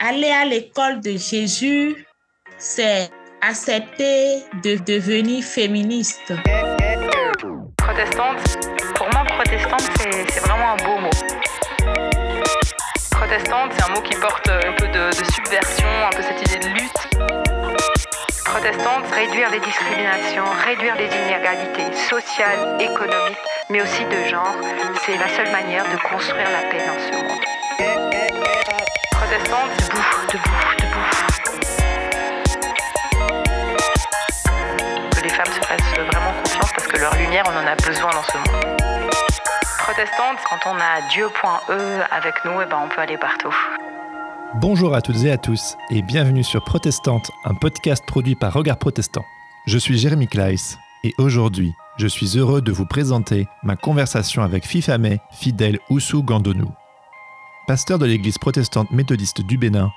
Aller à l'école de Jésus, c'est accepter de devenir féministe. Protestante, pour moi, protestante, c'est vraiment un beau mot. Protestante, c'est un mot qui porte un peu de subversion, un peu cette idée de lutte. Protestante, réduire les discriminations, réduire les inégalités sociales, économiques, mais aussi de genre, c'est la seule manière de construire la paix dans ce monde. Protestante, debout. Que les femmes se fassent vraiment confiance parce que leur lumière, on en a besoin dans ce monde. Protestante, quand on a Dieu.e avec nous, on peut aller partout. Bonjour à toutes et à tous et bienvenue sur Protestante, un podcast produit par Regard Protestant. Je suis Jérémy Kleiss et aujourd'hui, je suis heureux de vous présenter ma conversation avec Fifame Fidèle Oussou Gandonou. Pasteur de l'église protestante méthodiste du Bénin,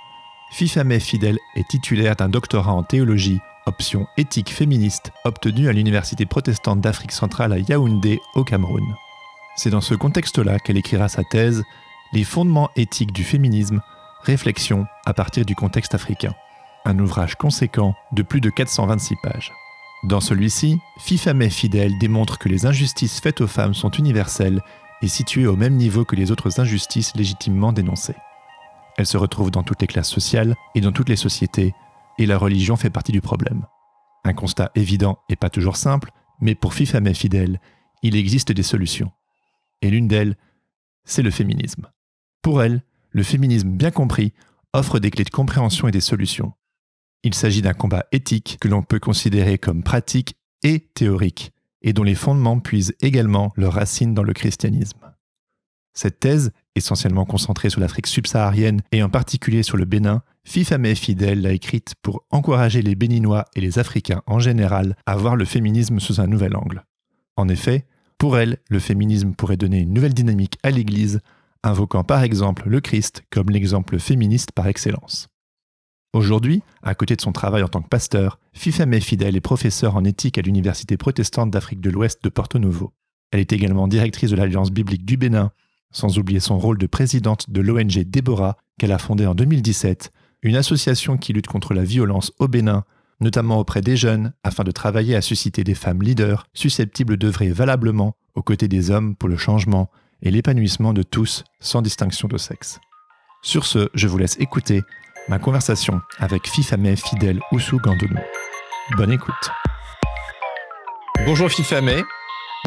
Fifame Fidèle est titulaire d'un doctorat en théologie, option éthique féministe, obtenu à l'université protestante d'Afrique centrale à Yaoundé, au Cameroun. C'est dans ce contexte-là qu'elle écrira sa thèse « Les fondements éthiques du féminisme, réflexion à partir du contexte africain », un ouvrage conséquent de plus de 426 pages. Dans celui-ci, Fifame Fidèle démontre que les injustices faites aux femmes sont universelles et situées au même niveau que les autres injustices légitimement dénoncées. Elle se retrouve dans toutes les classes sociales et dans toutes les sociétés, et la religion fait partie du problème. Un constat évident et pas toujours simple, mais pour Fifame Fidèle, il existe des solutions. Et l'une d'elles, c'est le féminisme. Pour elle, le féminisme bien compris offre des clés de compréhension et des solutions. Il s'agit d'un combat éthique que l'on peut considérer comme pratique et théorique, et dont les fondements puisent également leurs racines dans le christianisme. Cette thèse, essentiellement concentrée sur l'Afrique subsaharienne et en particulier sur le Bénin, Fifame Fidèle l'a écrite pour encourager les Béninois et les Africains en général à voir le féminisme sous un nouvel angle. En effet, pour elle, le féminisme pourrait donner une nouvelle dynamique à l'Église, invoquant par exemple le Christ comme l'exemple féministe par excellence. Aujourd'hui, à côté de son travail en tant que pasteur, Fifame Fidèle est professeure en éthique à l'Université protestante d'Afrique de l'Ouest de Porto Novo. Elle est également directrice de l'Alliance biblique du Bénin, sans oublier son rôle de présidente de l'ONG Déborah qu'elle a fondée en 2017, une association qui lutte contre la violence au Bénin, notamment auprès des jeunes, afin de travailler à susciter des femmes leaders susceptibles d'œuvrer valablement aux côtés des hommes pour le changement et l'épanouissement de tous, sans distinction de sexe. Sur ce, je vous laisse écouter ma conversation avec Fifame Fidèle Oussou Gandonou. Bonne écoute. Bonjour Fifame,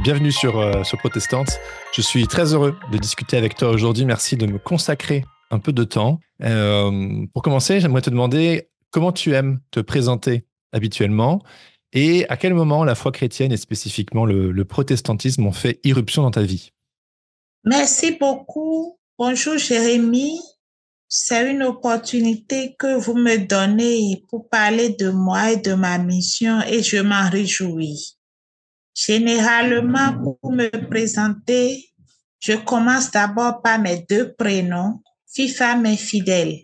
bienvenue sur Protestante. Je suis très heureux de discuter avec toi aujourd'hui. Merci de me consacrer un peu de temps. Pour commencer, j'aimerais te demander comment tu aimes te présenter habituellement et à quel moment la foi chrétienne et spécifiquement le protestantisme ont fait irruption dans ta vie. Merci beaucoup. Bonjour Jérémy. C'est une opportunité que vous me donnez pour parler de moi et de ma mission et je m'en réjouis. Généralement, pour me présenter, je commence d'abord par mes deux prénoms, Fifame Fidèle.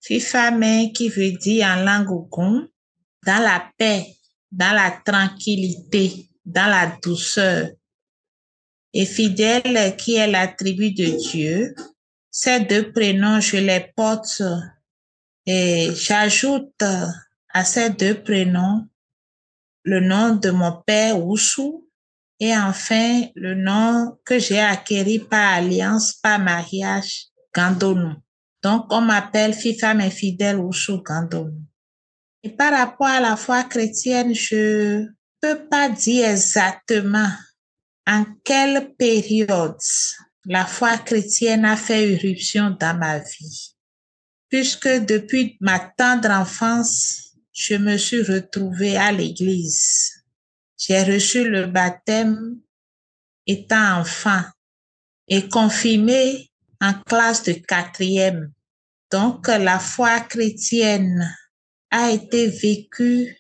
Fifame qui veut dire en langue oukoun, dans la paix, dans la tranquillité, dans la douceur. Et Fidèle qui est l'attribut de Dieu. Ces deux prénoms, je les porte et j'ajoute à ces deux prénoms le nom de mon père Oussou et enfin le nom que j'ai acquis par alliance, par mariage, Gandonou. Donc, on m'appelle Fifame Fidèle Oussou Gandonou. Et par rapport à la foi chrétienne, je peux pas dire exactement en quelle période la foi chrétienne a fait irruption dans ma vie. Puisque depuis ma tendre enfance, je me suis retrouvée à l'église. J'ai reçu le baptême étant enfant et confirmée en classe de 4e. Donc, la foi chrétienne a été vécue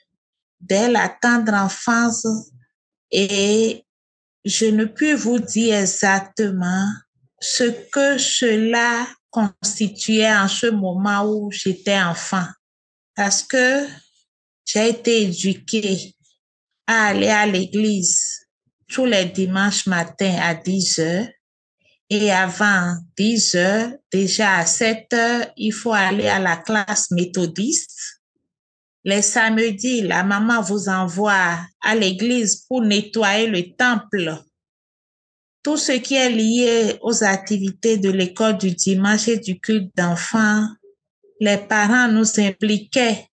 dès la tendre enfance et je ne puis vous dire exactement ce que cela constituait en ce moment où j'étais enfant. Parce que j'ai été éduquée à aller à l'église tous les dimanches matins à 10 heures Et avant 10 heures, déjà à 7 heures, il faut aller à la classe méthodiste. Les samedis, la maman vous envoie à l'église pour nettoyer le temple. Tout ce qui est lié aux activités de l'école du dimanche et du culte d'enfants, les parents nous impliquaient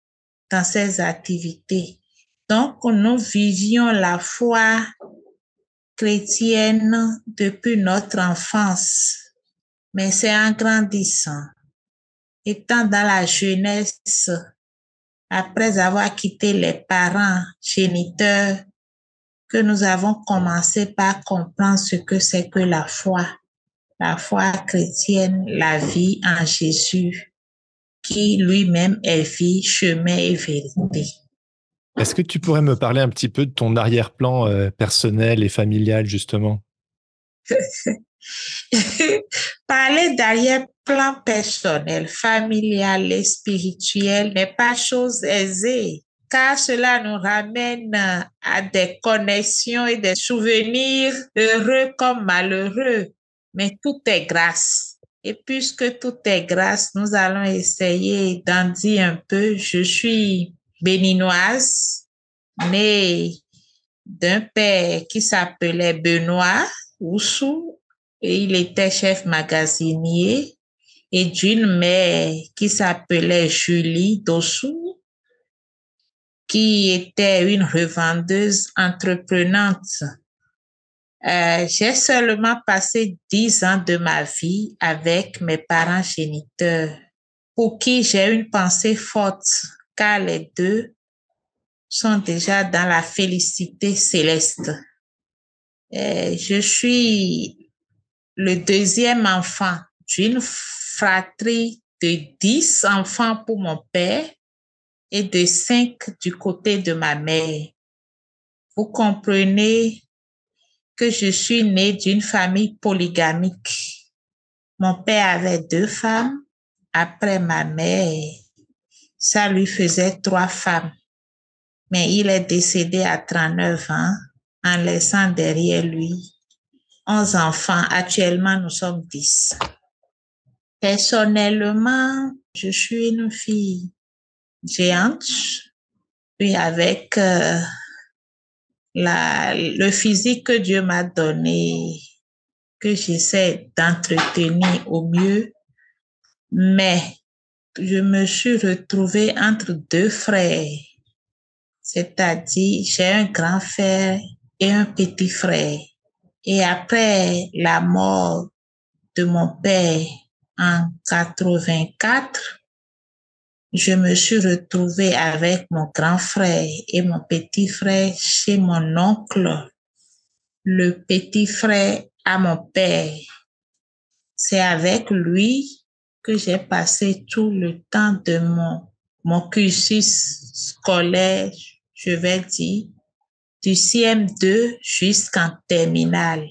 dans ces activités. Donc, nous vivions la foi chrétienne depuis notre enfance. Mais c'est en grandissant, étant dans la jeunesse, après avoir quitté les parents géniteurs, que nous avons commencé par comprendre ce que c'est que la foi chrétienne, la vie en Jésus, qui lui-même est vie, chemin et vérité. Est-ce que tu pourrais me parler un petit peu de ton arrière-plan personnel et familial, justement? Parler d'arrière-plan personnel, familial et spirituel n'est pas chose aisée, car cela nous ramène à des connexions et des souvenirs heureux comme malheureux. Mais tout est grâce. Et puisque tout est grâce, nous allons essayer d'en dire un peu. Je suis béninoise, née d'un père qui s'appelait Benoît Oussou, et il était chef magasinier, et d'une mère qui s'appelait Julie Dossou, qui était une revendeuse entreprenante. J'ai seulement passé 10 ans de ma vie avec mes parents géniteurs, pour qui j'ai une pensée forte, car les deux sont déjà dans la félicité céleste. Je suis le deuxième enfant d'une fratrie de 10 enfants pour mon père et de 5 du côté de ma mère. Vous comprenez que je suis née d'une famille polygamique. Mon père avait 2 femmes. Après ma mère, ça lui faisait 3 femmes. Mais il est décédé à 39 ans en laissant derrière lui 11 enfants. Actuellement, nous sommes 10. Personnellement, je suis une fille géante, puis avec le physique que Dieu m'a donné, que j'essaie d'entretenir au mieux, mais je me suis retrouvée entre 2 frères, c'est-à-dire j'ai un grand frère et un petit frère. Et après la mort de mon père en 84, je me suis retrouvée avec mon grand frère et mon petit frère chez mon oncle, le petit frère à mon père. C'est avec lui que j'ai passé tout le temps de mon cursus scolaire, je vais dire, du CM2 jusqu'en terminale.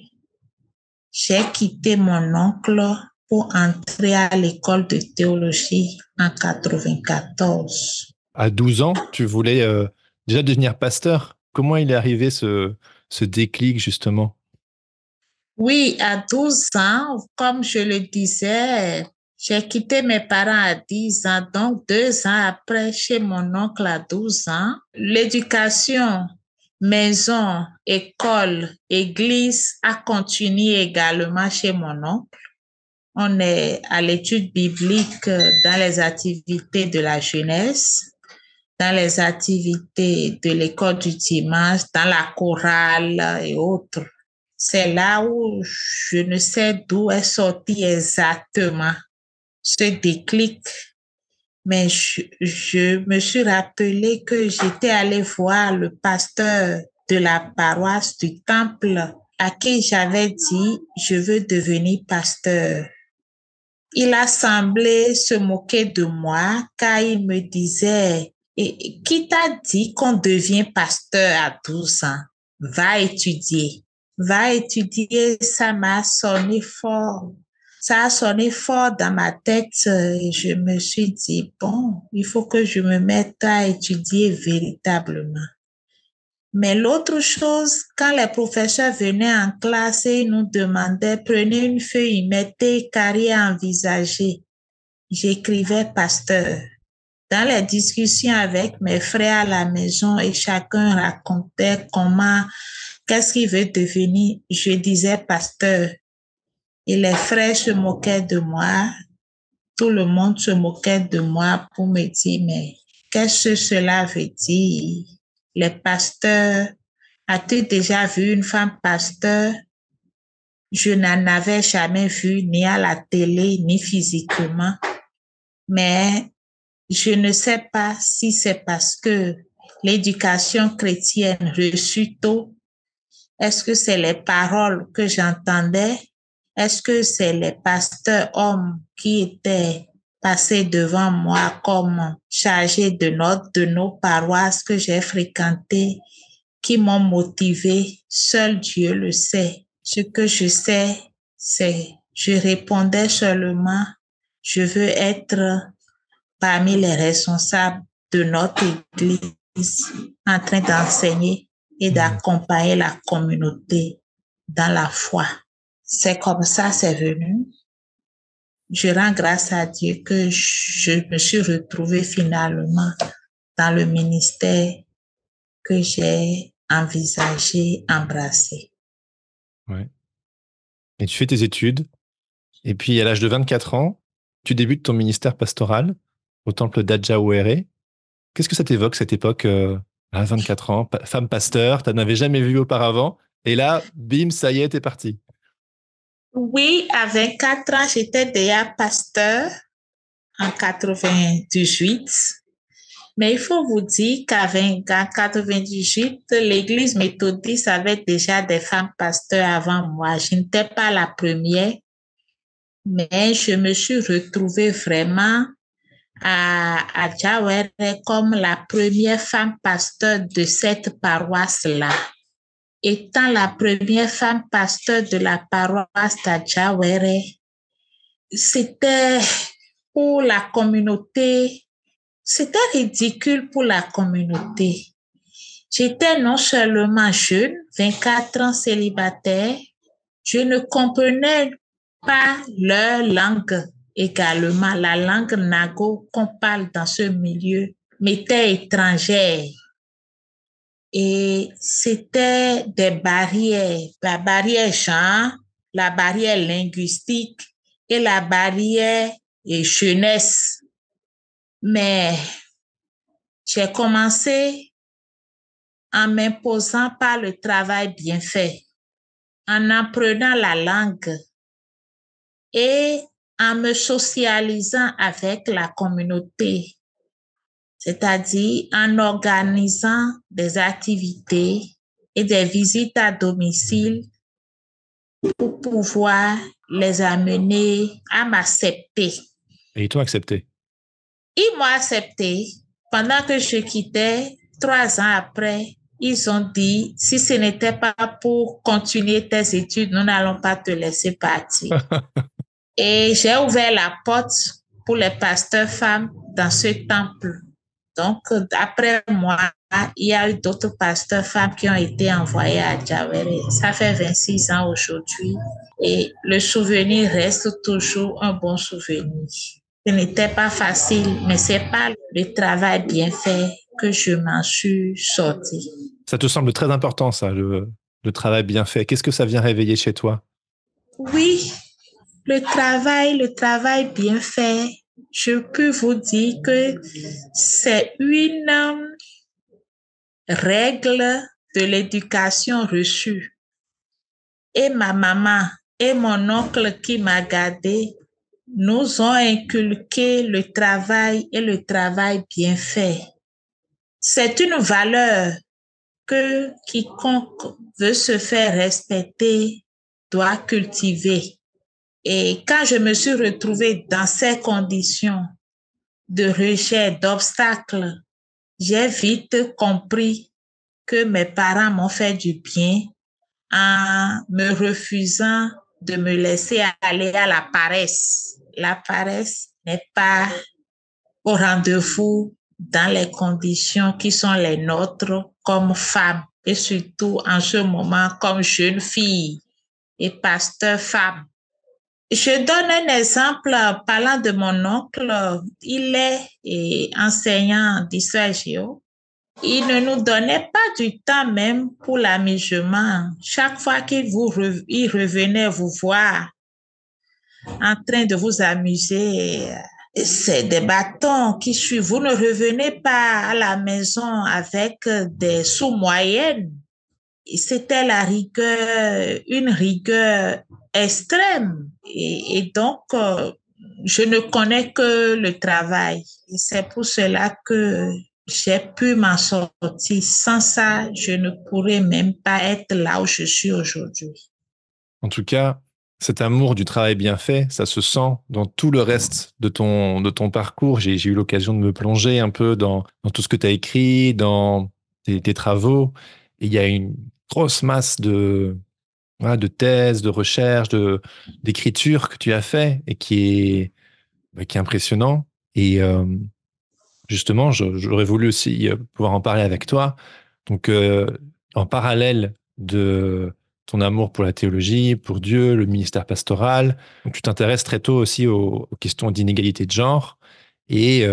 J'ai quitté mon oncle pour entrer à l'école de théologie en 94. À 12 ans, tu voulais déjà devenir pasteur. Comment il est arrivé ce déclic, justement? Oui, à 12 ans, comme je le disais, j'ai quitté mes parents à 10 ans, donc 2 ans après, chez mon oncle à 12 ans. L'éducation, maison, école, église a continué également chez mon oncle. On est à l'étude biblique dans les activités de la jeunesse, dans les activités de l'école du dimanche, dans la chorale et autres. C'est là où je ne sais d'où est sorti exactement ce déclic, mais je me suis rappelé que j'étais allée voir le pasteur de la paroisse du temple à qui j'avais dit je veux devenir pasteur. Il a semblé se moquer de moi car il me disait qui t'a dit qu'on devient pasteur à 12 ans? Va étudier. Va étudier, ça m'a sonné fort. Ça a sonné fort dans ma tête et je me suis dit, bon, il faut que je me mette à étudier véritablement. Mais l'autre chose, quand les professeurs venaient en classe et nous demandaient, prenez une feuille, mettez carré envisagé, j'écrivais pasteur. Dans les discussions avec mes frères à la maison et chacun racontait qu'est-ce qu'il veut devenir, je disais pasteur. Et les frères se moquaient de moi. Tout le monde se moquait de moi pour me dire, mais qu'est-ce que cela veut dire? Les pasteurs, as-tu déjà vu une femme pasteur? Je n'en avais jamais vu ni à la télé, ni physiquement. Mais je ne sais pas si c'est parce que l'éducation chrétienne reçue tôt, est-ce que c'est les paroles que j'entendais? Est-ce que c'est les pasteurs hommes qui étaient passés devant moi comme chargés de notes de nos paroisses que j'ai fréquentées qui m'ont motivé? Seul Dieu le sait. Ce que je sais, c'est je répondais seulement, je veux être parmi les responsables de notre Église en train d'enseigner et d'accompagner la communauté dans la foi. C'est comme ça, c'est venu. Je rends grâce à Dieu que je me suis retrouvée finalement dans le ministère que j'ai envisagé, embrassé. Ouais. Et tu fais tes études. Et puis, à l'âge de 24 ans, tu débutes ton ministère pastoral au temple d'Adjaouéré. Qu'est-ce que ça t'évoque, cette époque à 24 ans, femme pasteur, tu n'en avais jamais vu auparavant. Et là, bim, ça y est, t'es parti. Oui, à 24 ans, j'étais déjà pasteur en 98. Mais il faut vous dire qu'en 98, l'Église méthodiste avait déjà des femmes pasteurs avant moi. Je n'étais pas la première, mais je me suis retrouvée vraiment à Djawere comme la première femme pasteur de cette paroisse-là. Étant la première femme pasteur de la paroisse d'Adjawere, c'était pour la communauté, c'était ridicule pour la communauté. J'étais non seulement jeune, 24 ans célibataire, je ne comprenais pas leur langue également. La langue nago qu'on parle dans ce milieu m'était étrangère. Et c'était des barrières, la barrière genre, la barrière linguistique et la barrière jeunesse. Mais j'ai commencé en m'imposant par le travail bien fait, en apprenant la langue et en me socialisant avec la communauté, c'est-à-dire en organisant des activités et des visites à domicile pour pouvoir les amener à m'accepter. Et ils t'ont accepté? Ils m'ont accepté. Pendant que je quittais, 3 ans après, ils ont dit, si ce n'était pas pour continuer tes études, nous n'allons pas te laisser partir. Et j'ai ouvert la porte pour les pasteurs femmes dans ce temple. Donc, après moi, il y a eu d'autres pasteurs femmes qui ont été envoyés à Djawere. Ça fait 26 ans aujourd'hui. Et le souvenir reste toujours un bon souvenir. Ce n'était pas facile, mais c'est pas le travail bien fait que je m'en suis sortie. Ça te semble très important, ça, le travail bien fait. Qu'est-ce que ça vient réveiller chez toi? Oui, le travail bien fait, je peux vous dire que c'est une règle de l'éducation reçue. Et ma maman et mon oncle qui m'a gardé nous ont inculqué le travail et le travail bien fait. C'est une valeur que quiconque veut se faire respecter doit cultiver. Et quand je me suis retrouvée dans ces conditions de rejet, d'obstacles, j'ai vite compris que mes parents m'ont fait du bien en me refusant de me laisser aller à la paresse. La paresse n'est pas au rendez-vous dans les conditions qui sont les nôtres comme femmes. et surtout en ce moment comme jeune fille et pasteur femme. Je donne un exemple parlant de mon oncle. Il est enseignant d'histoire géo. Il ne nous donnait pas du temps même pour l'amusement. Chaque fois qu'il il revenait vous voir en train de vous amuser, c'est des bâtons qui suivent. Vous ne revenez pas à la maison avec des sous-moyennes. C'était la rigueur, une rigueur extrême. Et donc, je ne connais que le travail. Et c'est pour cela que j'ai pu m'en sortir. Sans ça, je ne pourrais même pas être là où je suis aujourd'hui. En tout cas, cet amour du travail bien fait, ça se sent dans tout le reste de ton parcours. J'ai eu l'occasion de me plonger un peu dans tout ce que tu as écrit, dans tes travaux. Et il y a une grosse masse voilà, de thèses, de recherches, d'écriture que tu as fait et qui est impressionnant. Et justement, j'aurais voulu aussi pouvoir en parler avec toi. Donc, en parallèle de ton amour pour la théologie, pour Dieu, le ministère pastoral, donc tu t'intéresses très tôt aussi aux questions d'inégalité de genre. Et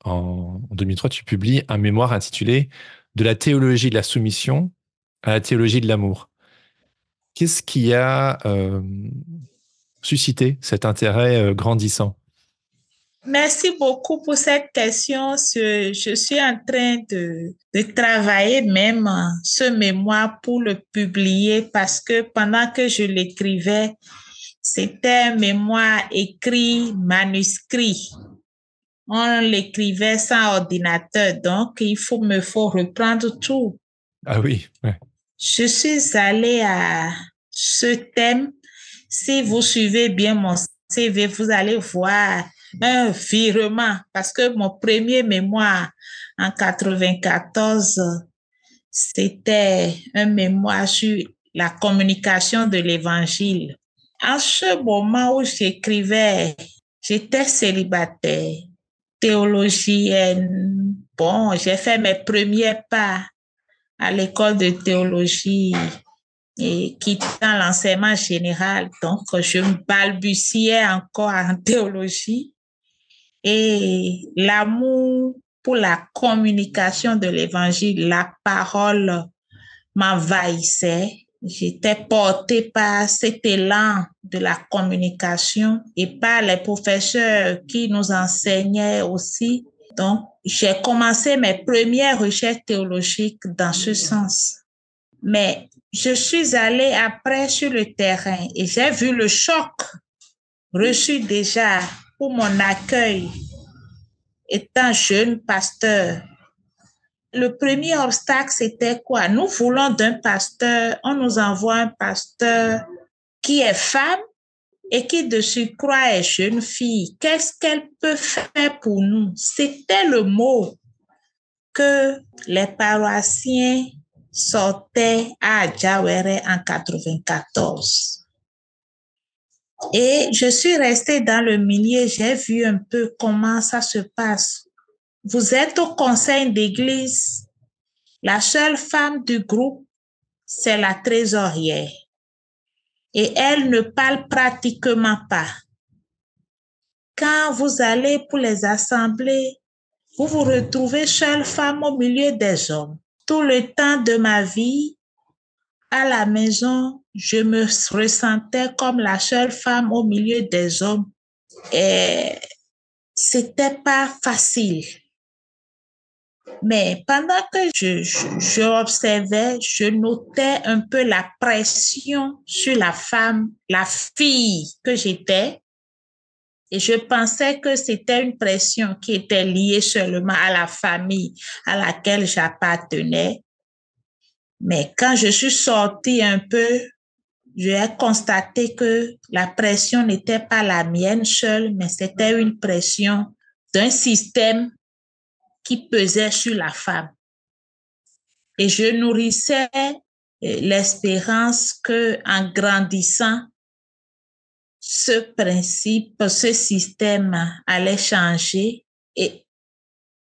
en 2003, tu publies un mémoire intitulé De la théologie de la soumission à la théologie de l'amour. Qu'est-ce qui a suscité cet intérêt grandissant? Merci beaucoup pour cette question. Je suis en train de travailler même ce mémoire pour le publier parce que pendant que je l'écrivais, c'était un mémoire écrit manuscrit. On l'écrivait sans ordinateur, donc me faut reprendre tout. Ah oui, ouais. Je suis allée à ce thème. Si vous suivez bien mon CV, vous allez voir un virement parce que mon premier mémoire en 94, c'était un mémoire sur la communication de l'évangile. En ce moment où j'écrivais, j'étais célibataire, théologienne. Bon, j'ai fait mes premiers pas à l'école de théologie et quittant l'enseignement général. Donc, je me balbutiais encore en théologie et l'amour pour la communication de l'évangile, la parole m'envahissait. J'étais portée par cet élan de la communication et par les professeurs qui nous enseignaient aussi. Donc, j'ai commencé mes premières recherches théologiques dans ce sens. Mais je suis allée après sur le terrain et j'ai vu le choc reçu déjà pour mon accueil étant jeune pasteur. Le premier obstacle, c'était quoi? Nous voulons d'un pasteur, on nous envoie un pasteur qui est femme et qui de surcroît est jeune fille. Qu'est-ce qu'elle peut faire pour nous? C'était le mot que les paroissiens sortaient à Adjawere en 94. Et je suis restée dans le milieu, j'ai vu un peu comment ça se passe. Vous êtes au conseil d'église, la seule femme du groupe, c'est la trésorière. Et elle ne parle pratiquement pas. Quand vous allez pour les assemblées, vous vous retrouvez seule femme au milieu des hommes. Tout le temps de ma vie, à la maison, je me ressentais comme la seule femme au milieu des hommes. Et c'était pas facile. Mais pendant que je observais, je notais un peu la pression sur la femme, la fille que j'étais. Et je pensais que c'était une pression qui était liée seulement à la famille à laquelle j'appartenais. Mais quand je suis sortie un peu, j'ai constaté que la pression n'était pas la mienne seule, mais c'était une pression d'un système qui pesait sur la femme. Et je nourrissais l'espérance que, en grandissant, ce principe, ce système allait changer. Et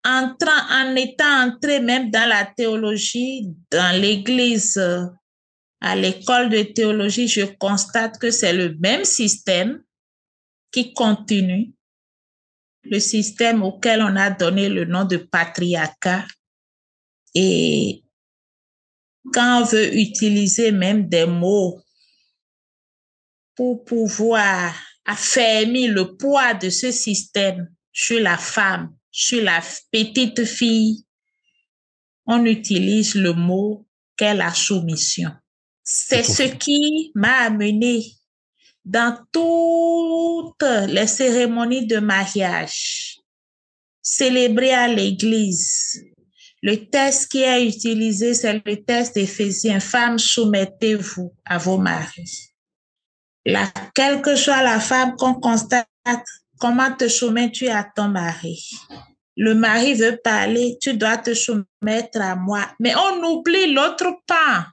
en étant entré même dans la théologie, dans l'église, à l'école de théologie, je constate que c'est le même système qui continue, le système auquel on a donné le nom de patriarcat. Et quand on veut utiliser même des mots pour pouvoir affermir le poids de ce système sur la femme, sur la petite fille, on utilise le mot qu'est la soumission. C'est ce qui m'a amené dans toutes les cérémonies de mariage célébrées à l'église. Le texte qui est utilisé, c'est le texte d'Éphésiens. Femmes, soumettez-vous à vos maris. Quelle que soit la femme qu'on constate, comment te soumets-tu à ton mari? Le mari veut parler, tu dois te soumettre à moi. Mais on oublie l'autre pan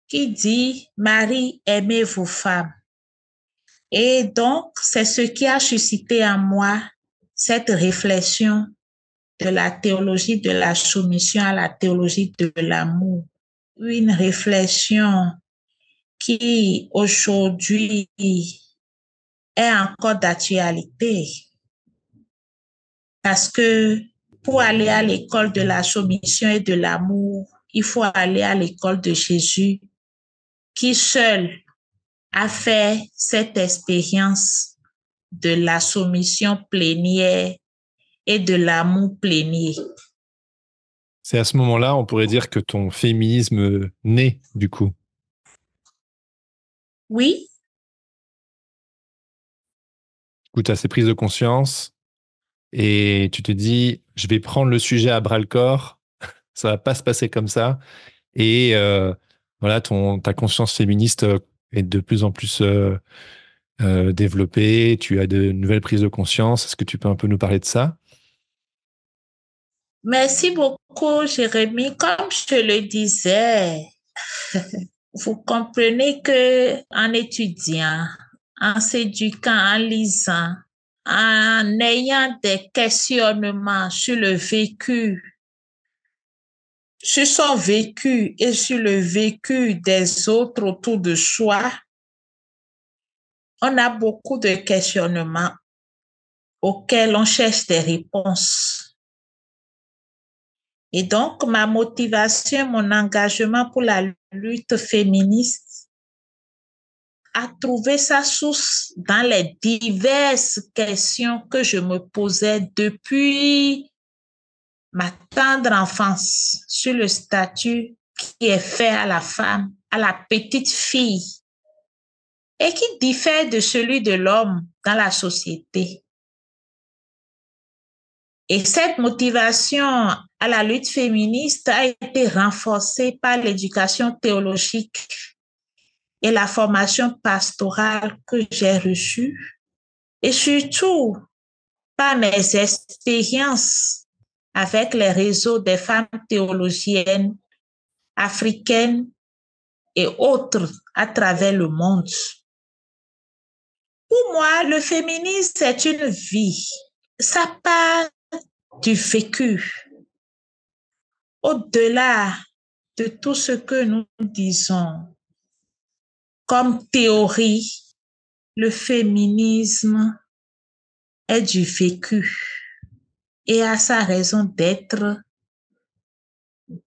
qui dit, Marie, aimez vos femmes. Et donc, c'est ce qui a suscité en moi cette réflexion de la théologie de la soumission à la théologie de l'amour. Une réflexion qui, aujourd'hui, est encore d'actualité. Parce que pour aller à l'école de la soumission et de l'amour, il faut aller à l'école de Jésus, qui seul a fait cette expérience de la soumission plénière et de l'amour plénier. C'est à ce moment-là, on pourrait dire que ton féminisme naît, du coup. Oui. Du coup, tu as ces prises de conscience et tu te dis, je vais prendre le sujet à bras-le-corps, ça va pas se passer comme ça. Et voilà, ta conscience féministe est de plus en plus développée, tu as de nouvelles prises de conscience. Est-ce que tu peux un peu nous parler de ça? Merci beaucoup, Jérémy. Comme je le disais, vous comprenez que en étudiant, en s'éduquant, en lisant, en ayant des questionnements sur le vécu, sur son vécu et sur le vécu des autres autour de soi, on a beaucoup de questionnements auxquels on cherche des réponses. Et donc, ma motivation, mon engagement pour la lutte féministe a trouvé sa source dans les diverses questions que je me posais depuis ma tendre enfance sur le statut qui est fait à la femme, à la petite fille, et qui diffère de celui de l'homme dans la société. Et cette motivation à la lutte féministe a été renforcée par l'éducation théologique et la formation pastorale que j'ai reçue, et surtout par mes expériences avec les réseaux des femmes théologiennes africaines et autres à travers le monde. Pour moi, le féminisme, c'est une vie. Ça part du vécu. Au-delà de tout ce que nous disons comme théorie, le féminisme est du vécu et a sa raison d'être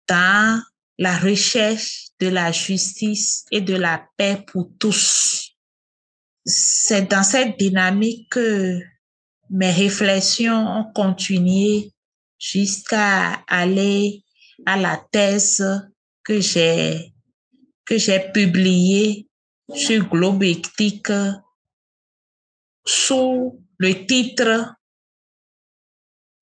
dans la recherche de la justice et de la paix pour tous. C'est dans cette dynamique que mes réflexions ont continué jusqu'à aller à la thèse que j'ai publiée sur Globe Éthique sous le titre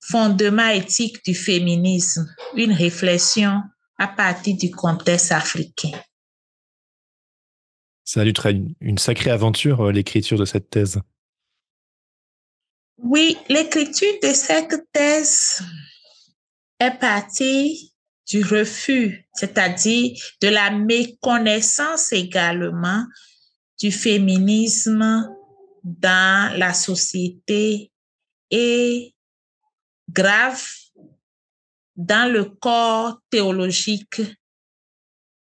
Fondements éthiques du féminisme, une réflexion à partir du contexte africain. Ça a dû être une sacrée aventure, l'écriture de cette thèse. Oui, l'écriture de cette thèse est partie du refus, c'est-à-dire de la méconnaissance également du féminisme dans la société et grave dans le corps théologique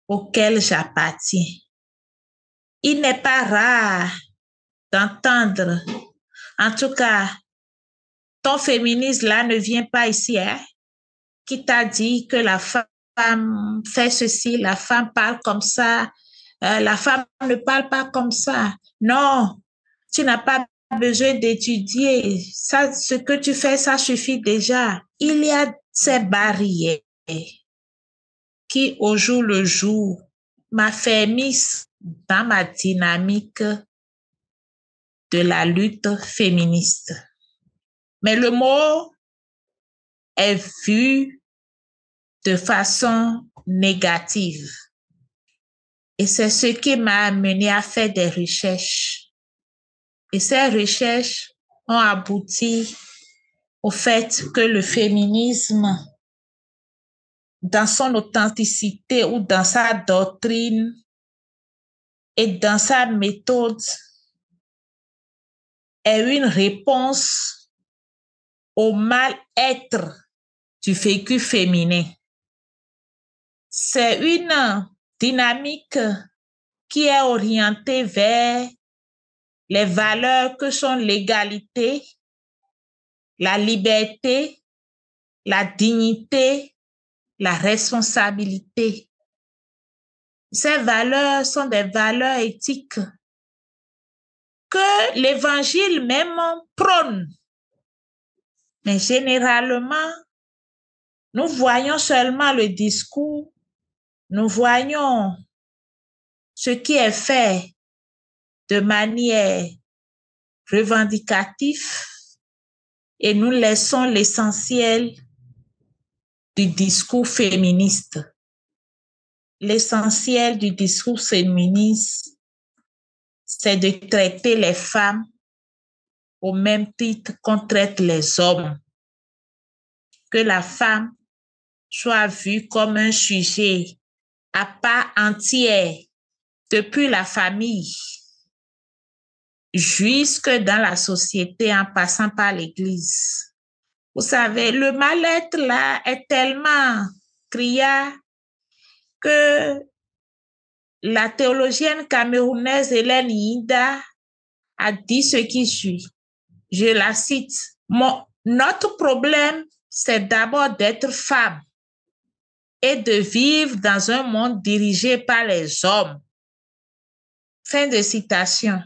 auquel j'appartiens. Il n'est pas rare d'entendre, en tout cas, ton féministe là ne vient pas ici, hein, qui t'a dit que la femme fait ceci, la femme parle comme ça, la femme ne parle pas comme ça. Non, tu n'as pas besoin d'étudier. Ça, ce que tu fais, ça suffit déjà. Il y a ces barrières qui, au jour le jour, m'affermissent dans ma dynamique de la lutte féministe. Mais le mot est vu de façon négative. Et c'est ce qui m'a amené à faire des recherches. Et ces recherches ont abouti au fait que le féminisme, dans son authenticité ou dans sa doctrine et dans sa méthode, est une réponse au mal-être du vécu féminin. C'est une dynamique qui est orientée vers les valeurs que sont l'égalité, la liberté, la dignité, la responsabilité. Ces valeurs sont des valeurs éthiques que l'Évangile même prône. Mais généralement, nous voyons seulement le discours, nous voyons ce qui est fait de manière revendicative et nous laissons l'essentiel du discours féministe. L'essentiel du discours féministe, c'est de traiter les femmes au même titre qu'on traite les hommes. Que la femme soit vue comme un sujet à part entière, depuis la famille jusque dans la société en passant par l'Église. Vous savez, le mal-être là est tellement criard que la théologienne camerounaise Hélène Yinda a dit ce qui suit. Je la cite. Notre problème, c'est d'abord d'être femme et de vivre dans un monde dirigé par les hommes. Fin de citation.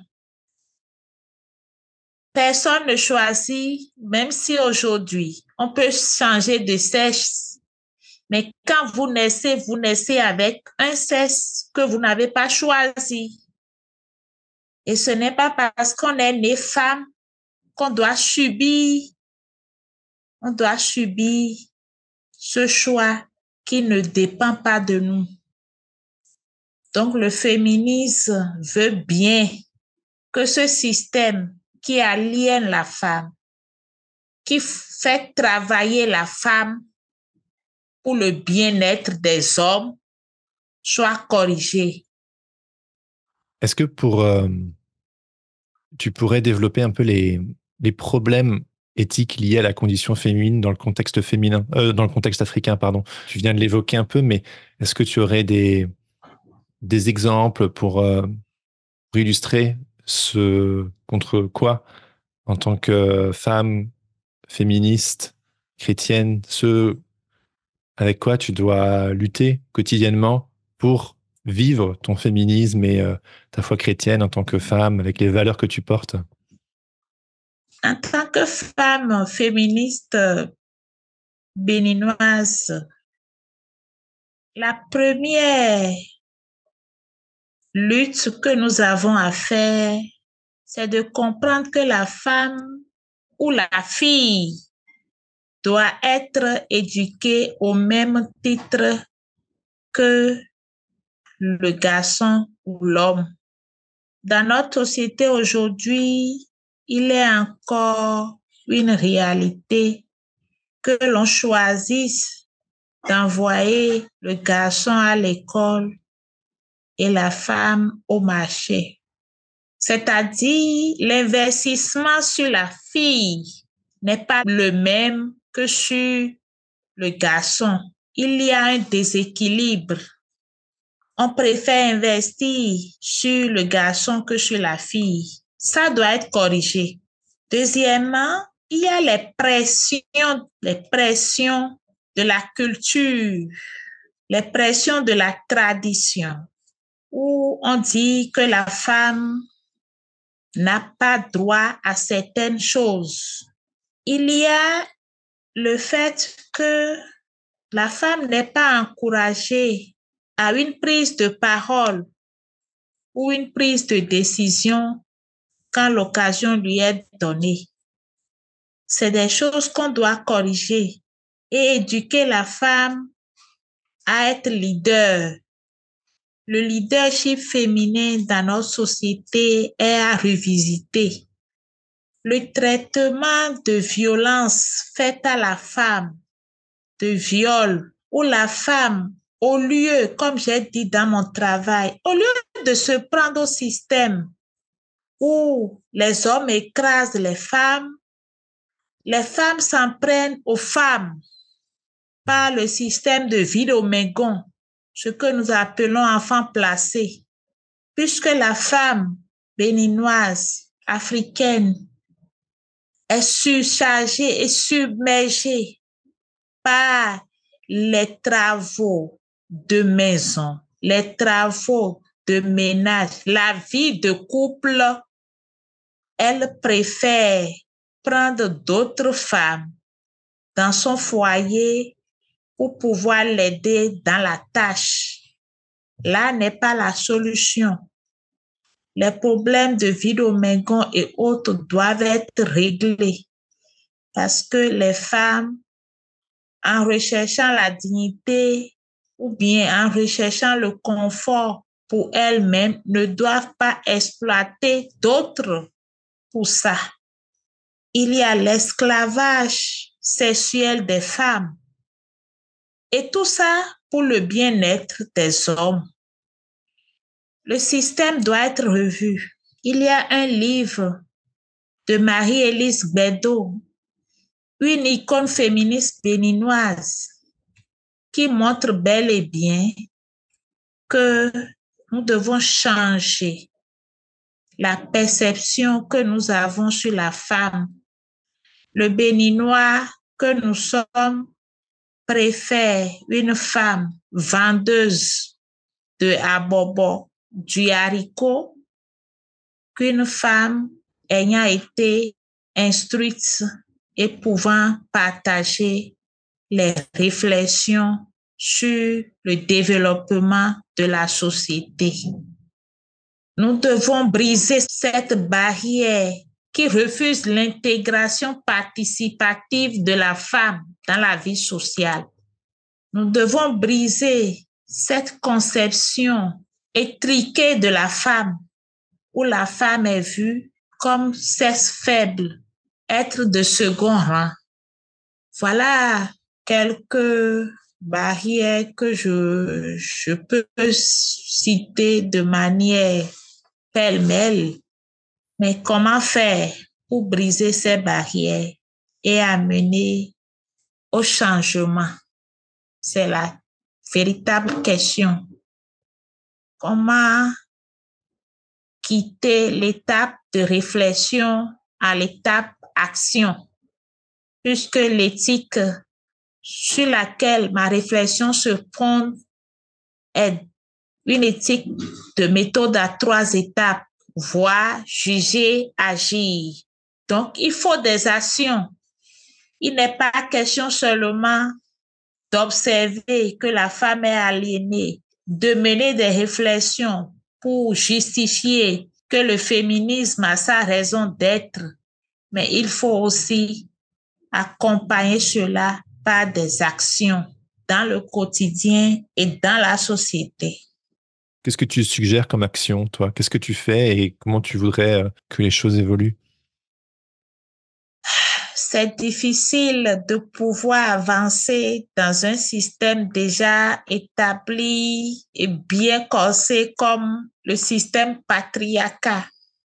Personne ne choisit, même si aujourd'hui, on peut changer de sexe. Mais quand vous naissez avec un sexe que vous n'avez pas choisi. Et ce n'est pas parce qu'on est né femme qu'on doit subir ce choix qui ne dépend pas de nous. Donc, le féminisme veut bien que ce système qui aliène la femme, qui fait travailler la femme pour le bien-être des hommes, soit corrigé. Est-ce que tu pourrais développer un peu les problèmes éthiques liés à la condition féminine dans le contexte féminin, dans le contexte africain, pardon. Tu viens de l'évoquer un peu, mais est-ce que tu aurais des exemples pour illustrer ce contre quoi, en tant que femme féministe, chrétienne, ce avec quoi tu dois lutter quotidiennement pour vivre ton féminisme et ta foi chrétienne en tant que femme, avec les valeurs que tu portes? En tant que femme féministe béninoise, la première lutte que nous avons à faire, c'est de comprendre que la femme ou la fille doit être éduquée au même titre que le garçon ou l'homme. Dans notre société aujourd'hui, il est encore une réalité que l'on choisisse d'envoyer le garçon à l'école et la femme au marché. C'est-à-dire, l'investissement sur la fille n'est pas le même que sur le garçon. Il y a un déséquilibre. On préfère investir sur le garçon que sur la fille. Ça doit être corrigé. Deuxièmement, il y a les pressions de la culture, les pressions de la tradition, où on dit que la femme n'a pas droit à certaines choses. Il y a le fait que la femme n'est pas encouragée à une prise de parole ou une prise de décision quand l'occasion lui est donnée. C'est des choses qu'on doit corriger et éduquer la femme à être leader. Le leadership féminin dans notre société est à revisiter. Le traitement de violence faite à la femme, de viol, où la femme, au lieu, comme j'ai dit dans mon travail, au lieu de se prendre au système où les hommes écrasent les femmes s'en prennent aux femmes par le système de Villomaigon, ce que nous appelons enfants placés, puisque la femme béninoise, africaine, est surchargée et submergée par les travaux de maison, les travaux de ménage, la vie de couple. Elle préfère prendre d'autres femmes dans son foyer pour pouvoir l'aider dans la tâche. Là n'est pas la solution. Les problèmes de Villomaigon et autres doivent être réglés parce que les femmes, en recherchant la dignité ou bien en recherchant le confort pour elles-mêmes, ne doivent pas exploiter d'autres pour ça. Il y a l'esclavage sexuel des femmes et tout ça pour le bien-être des hommes. Le système doit être revu. Il y a un livre de Marie-Élise Bédot, une icône féministe béninoise, qui montre bel et bien que nous devons changer la perception que nous avons sur la femme. Le Béninois que nous sommes préfère une femme vendeuse de abobo, du haricot, qu'une femme ayant été instruite et pouvant partager les réflexions sur le développement de la société. Nous devons briser cette barrière qui refuse l'intégration participative de la femme dans la vie sociale. Nous devons briser cette conception étriquée de la femme, où la femme est vue comme sexe faible, être de second rang. Voilà quelques barrières que je peux citer de manière pêle-mêle. Mais comment faire pour briser ces barrières et amener au changement? C'est la véritable question. Comment quitter l'étape de réflexion à l'étape action? Puisque l'éthique sur laquelle ma réflexion se fonde est une éthique de méthode à 3 étapes: voir, juger, agir. Donc, il faut des actions. Il n'est pas question seulement d'observer que la femme est aliénée, de mener des réflexions pour justifier que le féminisme a sa raison d'être, mais il faut aussi accompagner cela par des actions dans le quotidien et dans la société. Qu'est-ce que tu suggères comme action, toi? Qu'est-ce que tu fais et comment tu voudrais que les choses évoluent? C'est difficile de pouvoir avancer dans un système déjà établi et bien corsé comme le système patriarcal.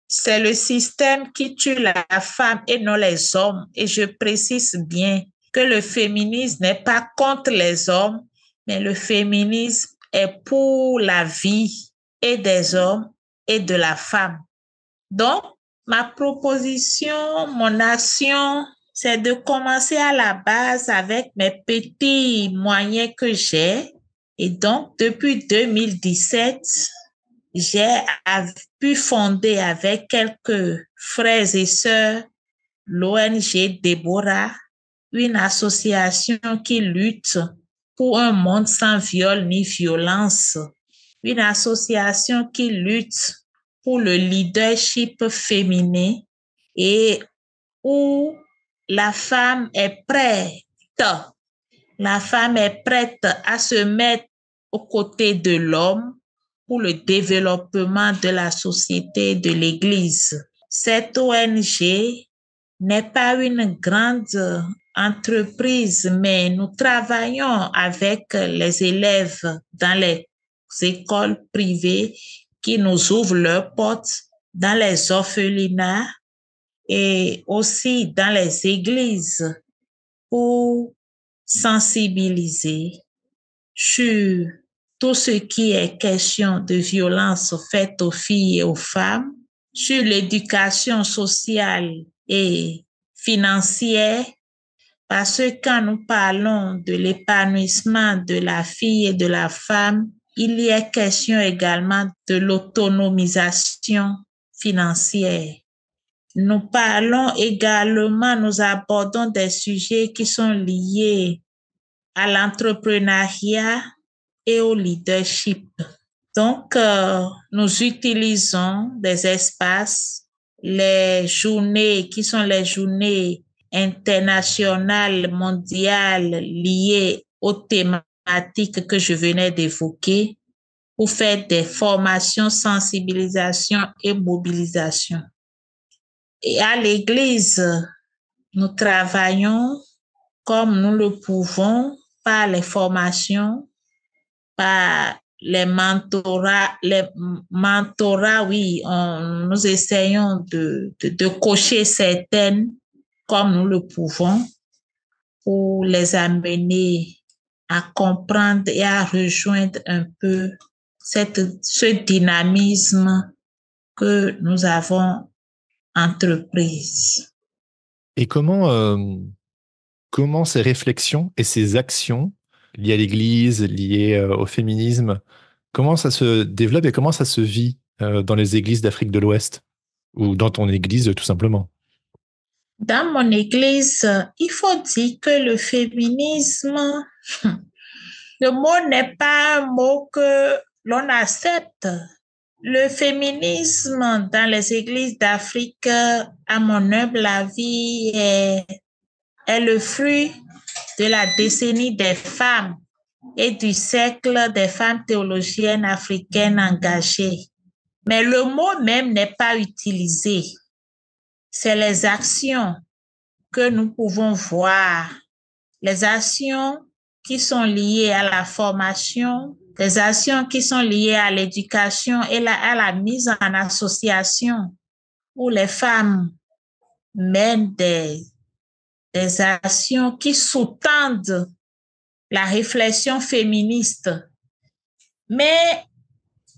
C'est le système qui tue la femme et non les hommes. Et je précise bien, que le féminisme n'est pas contre les hommes, mais le féminisme est pour la vie et des hommes et de la femme. Donc, ma proposition, mon action, c'est de commencer à la base avec mes petits moyens que j'ai. Et donc, depuis 2017, j'ai pu fonder avec quelques frères et sœurs l'ONG Déborah, une association qui lutte pour un monde sans viol ni violence, une association qui lutte pour le leadership féminin et où la femme est prête à se mettre aux côtés de l'homme pour le développement de la société et de l'Église. Cette ONG n'est pas une grande entreprise, mais nous travaillons avec les élèves dans les écoles privées qui nous ouvrent leurs portes, dans les orphelinats et aussi dans les églises pour sensibiliser sur tout ce qui est question de violence faite aux filles et aux femmes, sur l'éducation sociale et financière, parce que quand nous parlons de l'épanouissement de la fille et de la femme, il y est question également de l'autonomisation financière. Nous parlons également, nous abordons des sujets qui sont liés à l'entrepreneuriat et au leadership. Donc, nous utilisons des espaces, les journées qui sont les journées internationales, mondiales liées aux thématiques que je venais d'évoquer pour faire des formations, sensibilisation et mobilisation. Et à l'Église, nous travaillons comme nous le pouvons par les formations, par les mentorats, oui, nous essayons de cocher certaines comme nous le pouvons pour les amener à comprendre et à rejoindre un peu ce dynamisme que nous avons entreprise. Et comment ces réflexions et ces actions liées à l'Église, liées au féminisme, comment ça se développe et comment ça se vit dans les églises d'Afrique de l'Ouest ou dans ton église tout simplement? Dans mon église, il faut dire que le féminisme, le mot n'est pas un mot que l'on accepte. Le féminisme dans les églises d'Afrique, à mon humble avis, est le fruit de la décennie des femmes et du siècle des femmes théologiennes africaines engagées. Mais le mot même n'est pas utilisé. C'est les actions que nous pouvons voir, les actions qui sont liées à la formation, les actions qui sont liées à l'éducation et à la mise en association où les femmes mènent des actions qui sous-tendent la réflexion féministe. Mais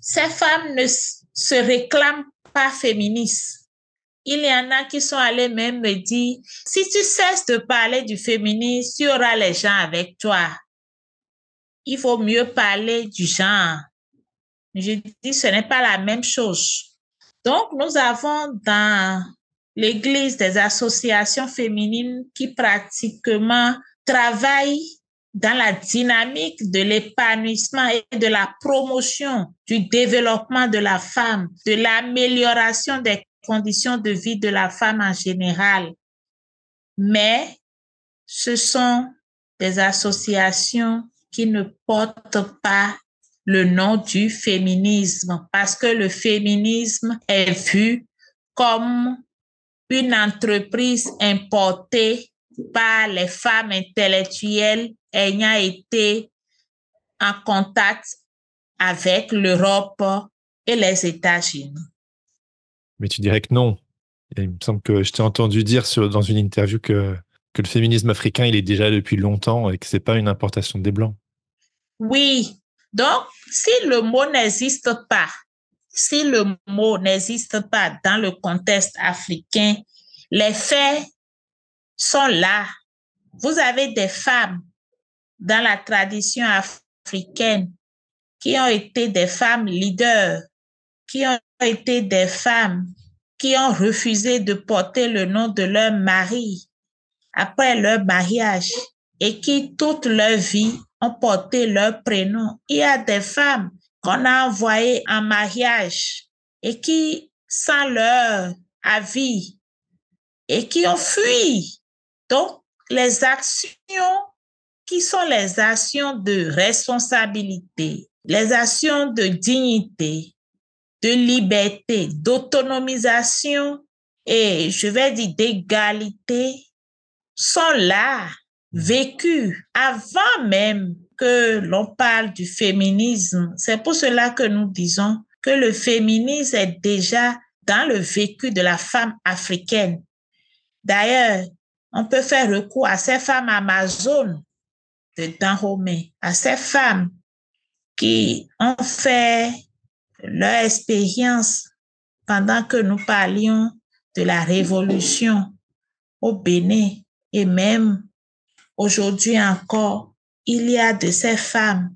ces femmes ne se réclament pas féministes. Il y en a qui sont allés même me dire, si tu cesses de parler du féminisme, tu auras les gens avec toi. Il faut mieux parler du genre. Je dis, ce n'est pas la même chose. Donc, nous avons dans l'Église des associations féminines qui pratiquement travaillent dans la dynamique de l'épanouissement et de la promotion du développement de la femme, de l'amélioration des conditions de vie de la femme en général. Mais ce sont des associations qui ne portent pas le nom du féminisme parce que le féminisme est vu comme une entreprise importée par les femmes intellectuelles ayant été en contact avec l'Europe et les États-Unis. Mais tu dirais que non. Il me semble que je t'ai entendu dire dans une interview que que le féminisme africain, il est déjà depuis longtemps et que c'est pas une importation des Blancs. Oui, donc si le mot n'existe pas, dans le contexte africain, les faits sont là. Vous avez des femmes dans la tradition africaine qui ont été des femmes leaders, qui ont été des femmes qui ont refusé de porter le nom de leur mari après leur mariage et qui toute leur vie ont porté leur prénom. Il y a des femmes qu'on a envoyées en mariage et qui, sans leur avis, et qui ont fui. Donc, les actions qui sont les actions de responsabilité, les actions de dignité, de liberté, d'autonomisation et, je vais dire, d'égalité, sont là, vécues avant même que l'on parle du féminisme. C'est pour cela que nous disons que le féminisme est déjà dans le vécu de la femme africaine. D'ailleurs, on peut faire recours à ces femmes amazones de Dahomey, à ces femmes qui ont fait leur expérience pendant que nous parlions de la révolution au Bénin et même aujourd'hui encore, il y a de ces femmes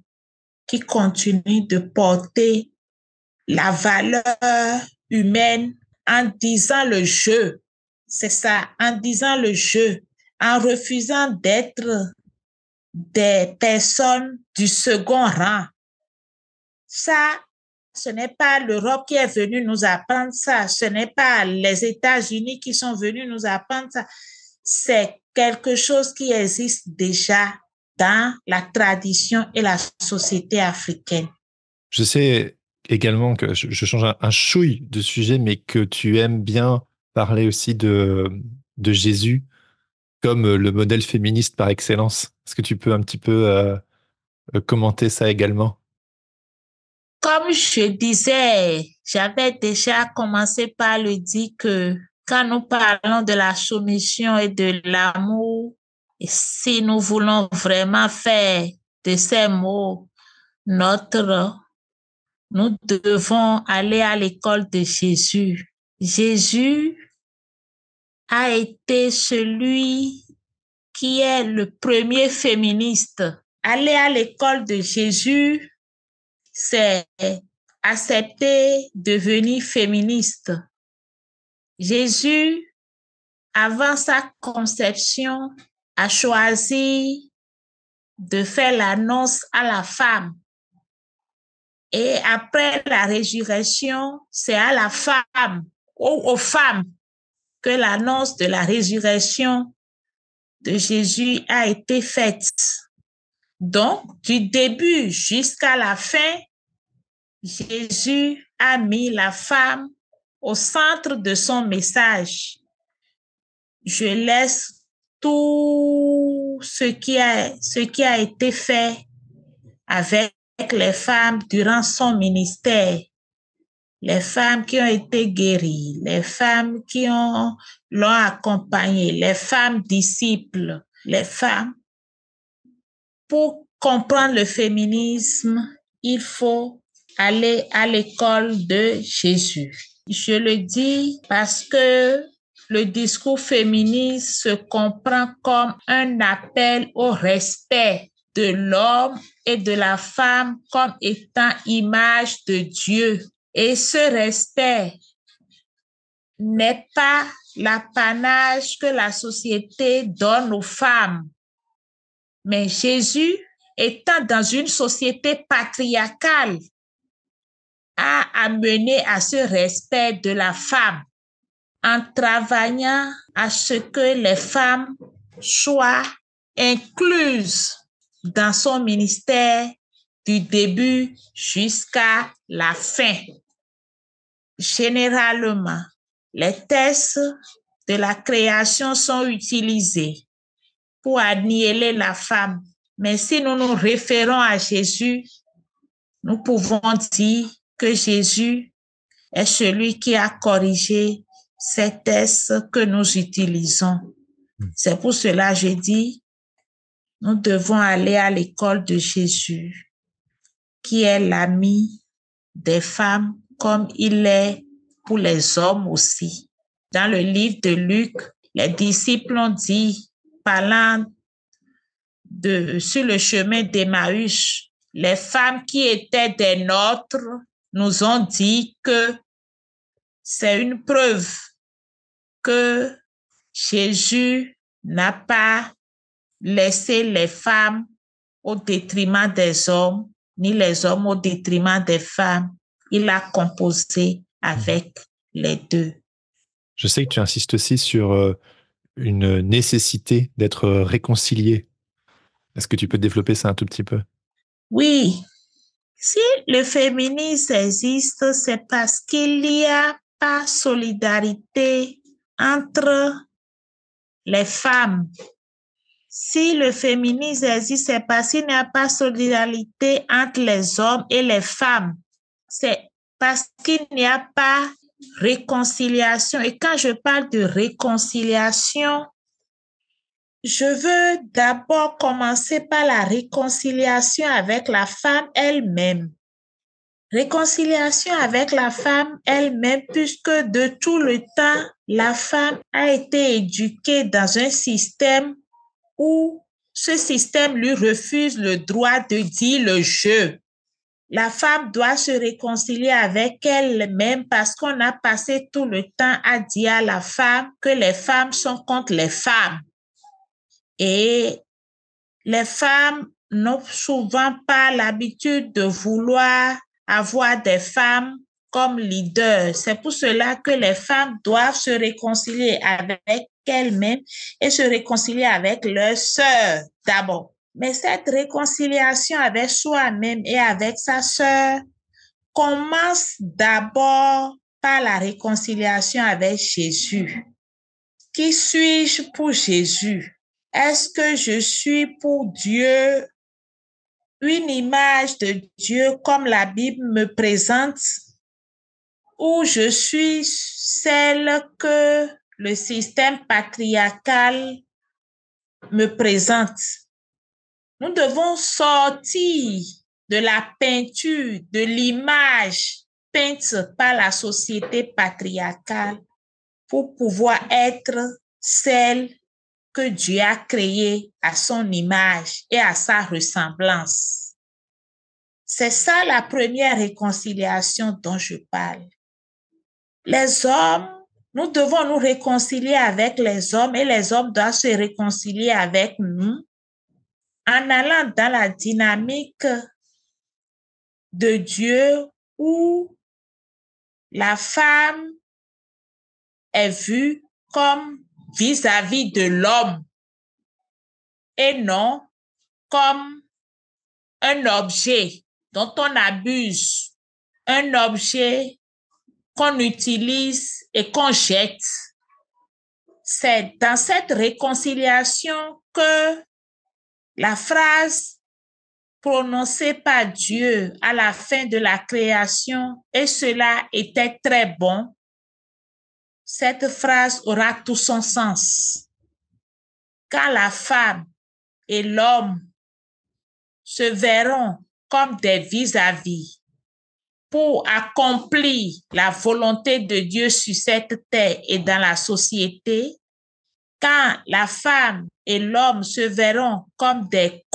qui continuent de porter la valeur humaine en disant le je. C'est ça, en disant le je, en refusant d'être des personnes du second rang. Ça, ce n'est pas l'Europe qui est venue nous apprendre ça, ce n'est pas les États-Unis qui sont venus nous apprendre ça. C'est quelque chose qui existe déjà dans la tradition et la société africaine. Je sais également que je change un chouille de sujet, mais que tu aimes bien parler aussi de Jésus comme le modèle féministe par excellence. Est-ce que tu peux un petit peu commenter ça également? Comme je disais, j'avais déjà commencé par le dire que quand nous parlons de la soumission et de l'amour, et si nous voulons vraiment faire de ces mots nous devons aller à l'école de Jésus. Jésus a été celui qui est le premier féministe. Aller à l'école de Jésus, c'est accepter de devenir féministe. Jésus, avant sa conception, a choisi de faire l'annonce à la femme. Et après la résurrection, c'est à la femme ou aux femmes que l'annonce de la résurrection de Jésus a été faite. Donc, du début jusqu'à la fin, Jésus a mis la femme au centre de son message. Je laisse tout ce qui a été fait avec les femmes durant son ministère. Les femmes qui ont été guéries, les femmes qui l'ont accompagnée, les femmes disciples, les femmes. Pour comprendre le féminisme, il faut aller à l'école de Jésus. Je le dis parce que le discours féministe se comprend comme un appel au respect de l'homme et de la femme comme étant image de Dieu. Et ce respect n'est pas l'apanage que la société donne aux femmes. Mais Jésus, étant dans une société patriarcale, a amené à ce respect de la femme en travaillant à ce que les femmes soient incluses dans son ministère du début jusqu'à la fin. Généralement, les textes de la création sont utilisés pour annihiler la femme. Mais si nous nous référons à Jésus, nous pouvons dire que Jésus est celui qui a corrigé ces textes que nous utilisons. C'est pour cela que je dis, nous devons aller à l'école de Jésus, qui est l'ami des femmes comme il est pour les hommes aussi. Dans le livre de Luc, les disciples ont dit, parlant sur le chemin d'Emmaüs, les femmes qui étaient des nôtres nous ont dit que c'est une preuve que Jésus n'a pas laissé les femmes au détriment des hommes, ni les hommes au détriment des femmes. Il a composé avec les deux. Je sais que tu insistes aussi sur une nécessité d'être réconcilié. Est-ce que tu peux développer ça un tout petit peu? Oui. Si le féminisme existe, c'est parce qu'il n'y a pas solidarité entre les femmes. Si le féminisme existe, c'est parce qu'il n'y a pas solidarité entre les hommes et les femmes. C'est parce qu'il n'y a pas réconciliation. Et quand je parle de réconciliation, je veux d'abord commencer par la réconciliation avec la femme elle-même. Réconciliation avec la femme elle-même, puisque de tout le temps, la femme a été éduquée dans un système où ce système lui refuse le droit de dire le je. La femme doit se réconcilier avec elle-même parce qu'on a passé tout le temps à dire à la femme que les femmes sont contre les femmes. Et les femmes n'ont souvent pas l'habitude de vouloir avoir des femmes comme leaders. C'est pour cela que les femmes doivent se réconcilier avec elles-mêmes et se réconcilier avec leurs sœurs d'abord. Mais cette réconciliation avec soi-même et avec sa sœur commence d'abord par la réconciliation avec Jésus. Qui suis-je pour Jésus? Est-ce que je suis pour Dieu une image de Dieu comme la Bible me présente, ou je suis celle que le système patriarcal me présente? Nous devons sortir de la peinture, de l'image peinte par la société patriarcale pour pouvoir être celle que Dieu a créée à son image et à sa ressemblance. C'est ça la première réconciliation dont je parle. Les hommes, nous devons nous réconcilier avec les hommes et les hommes doivent se réconcilier avec nous en allant dans la dynamique de Dieu où la femme est vue comme vis-à-vis de l'homme et non comme un objet dont on abuse, un objet qu'on utilise et qu'on jette. C'est dans cette réconciliation que la phrase prononcée par Dieu à la fin de la création, et cela était très bon, cette phrase aura tout son sens. Quand la femme et l'homme se verront comme des vis-à-vis pour accomplir la volonté de Dieu sur cette terre et dans la société, quand la femme et l'homme se verront comme des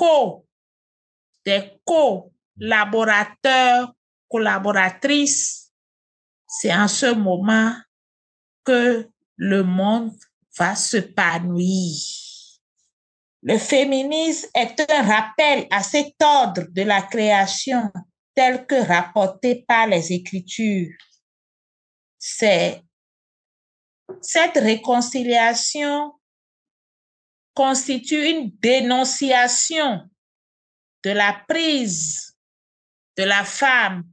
collaborateurs, collaboratrices, c'est en ce moment que le monde va s'épanouir. Le féminisme est un rappel à cet ordre de la création tel que rapporté par les Écritures. Cette réconciliation constitue une dénonciation de la prise de la femme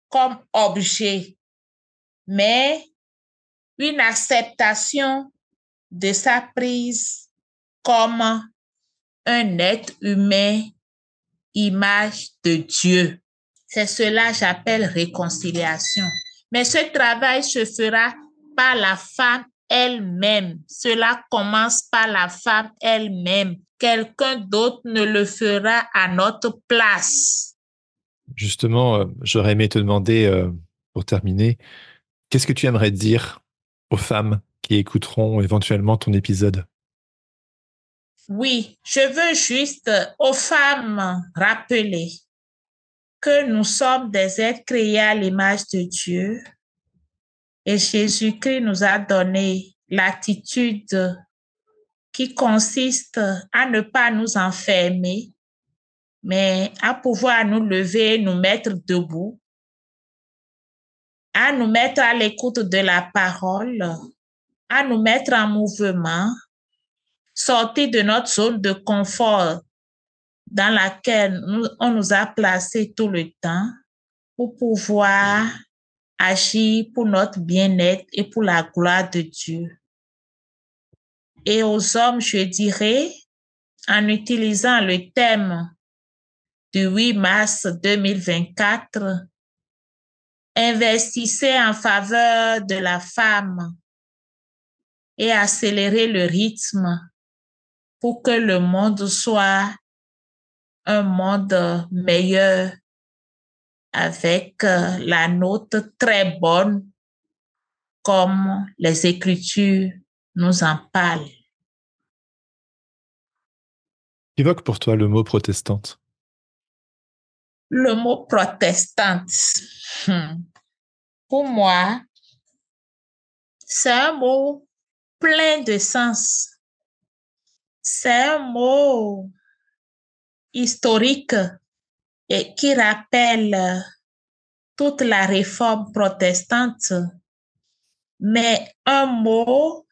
comme objet, mais une acceptation de sa prise comme un être humain, image de Dieu. C'est cela que j'appelle réconciliation. Mais ce travail se fera par la femme elle-même. Cela commence par la femme elle-même. Quelqu'un d'autre ne le fera à notre place. Justement, j'aurais aimé te demander, pour terminer, qu'est-ce que tu aimerais dire aux femmes qui écouteront éventuellement ton épisode? Oui, je veux juste aux femmes rappeler que nous sommes des êtres créés à l'image de Dieu et Jésus-Christ nous a donné l'attitude qui consiste à ne pas nous enfermer, mais à pouvoir nous lever, nous mettre debout, à nous mettre à l'écoute de la parole, à nous mettre en mouvement, sortir de notre zone de confort dans laquelle on nous a placés tout le temps pour pouvoir agir pour notre bien-être et pour la gloire de Dieu. Et aux hommes, je dirais, en utilisant le thème du 8 mars 2024, investissez en faveur de la femme et accélérez le rythme pour que le monde soit un monde meilleur avec la note très bonne comme les Écritures nous en parlent. Qu'évoque pour toi le mot protestante? Le mot protestante, pour moi, c'est un mot plein de sens. C'est un mot historique et qui rappelle toute la réforme protestante, mais un mot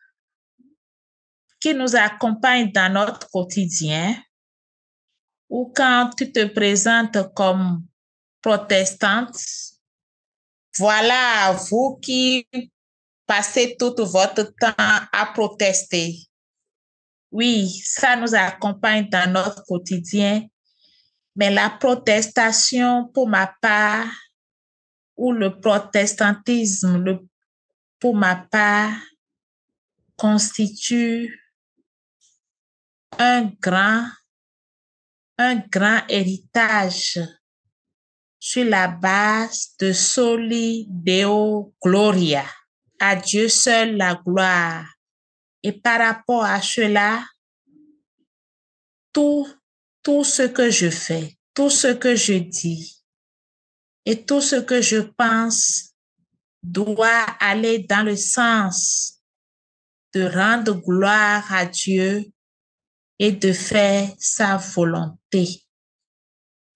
qui nous accompagne dans notre quotidien, ou quand tu te présentes comme protestante, voilà vous qui passez tout votre temps à protester. Oui, ça nous accompagne dans notre quotidien, mais la protestation, pour ma part, ou le protestantisme, pour ma part, constitue un grand héritage sur la base de Soli Deo Gloria. À Dieu seul la gloire. Et par rapport à cela, tout ce que je fais, tout ce que je dis et tout ce que je pense doit aller dans le sens de rendre gloire à Dieu et de faire sa volonté.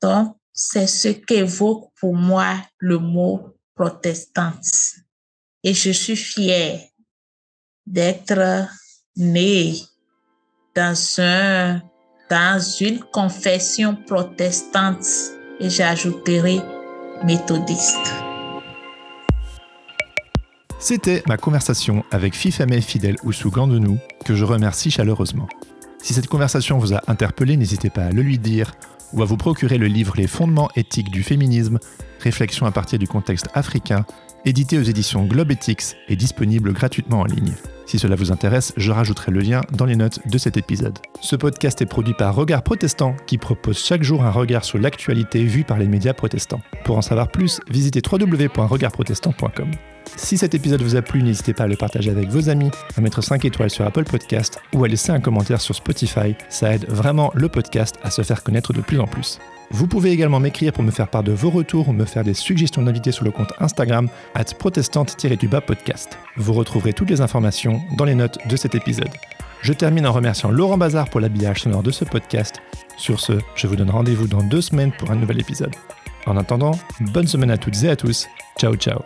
Donc, c'est ce qu'évoque pour moi le mot protestante. Et je suis fière d'être née dans une confession protestante et j'ajouterai méthodiste. C'était ma conversation avec Fifame Fidèle Oussou Gandenou, que je remercie chaleureusement. Si cette conversation vous a interpellé, n'hésitez pas à le lui dire ou à vous procurer le livre Les fondements éthiques du féminisme, réflexion à partir du contexte africain, édité aux éditions Globe Ethics et disponible gratuitement en ligne. Si cela vous intéresse, je rajouterai le lien dans les notes de cet épisode. Ce podcast est produit par Regard Protestant, qui propose chaque jour un regard sur l'actualité vue par les médias protestants. Pour en savoir plus, visitez www.regardprotestant.com. Si cet épisode vous a plu, n'hésitez pas à le partager avec vos amis, à mettre 5 étoiles sur Apple Podcast ou à laisser un commentaire sur Spotify. Ça aide vraiment le podcast à se faire connaître de plus en plus. Vous pouvez également m'écrire pour me faire part de vos retours ou me faire des suggestions d'invités sur le compte Instagram @protestante-podcast. Vous retrouverez toutes les informations dans les notes de cet épisode. Je termine en remerciant Laurent Bazar pour l'habillage sonore de ce podcast. Sur ce, je vous donne rendez-vous dans 2 semaines pour un nouvel épisode. En attendant, bonne semaine à toutes et à tous. Ciao ciao.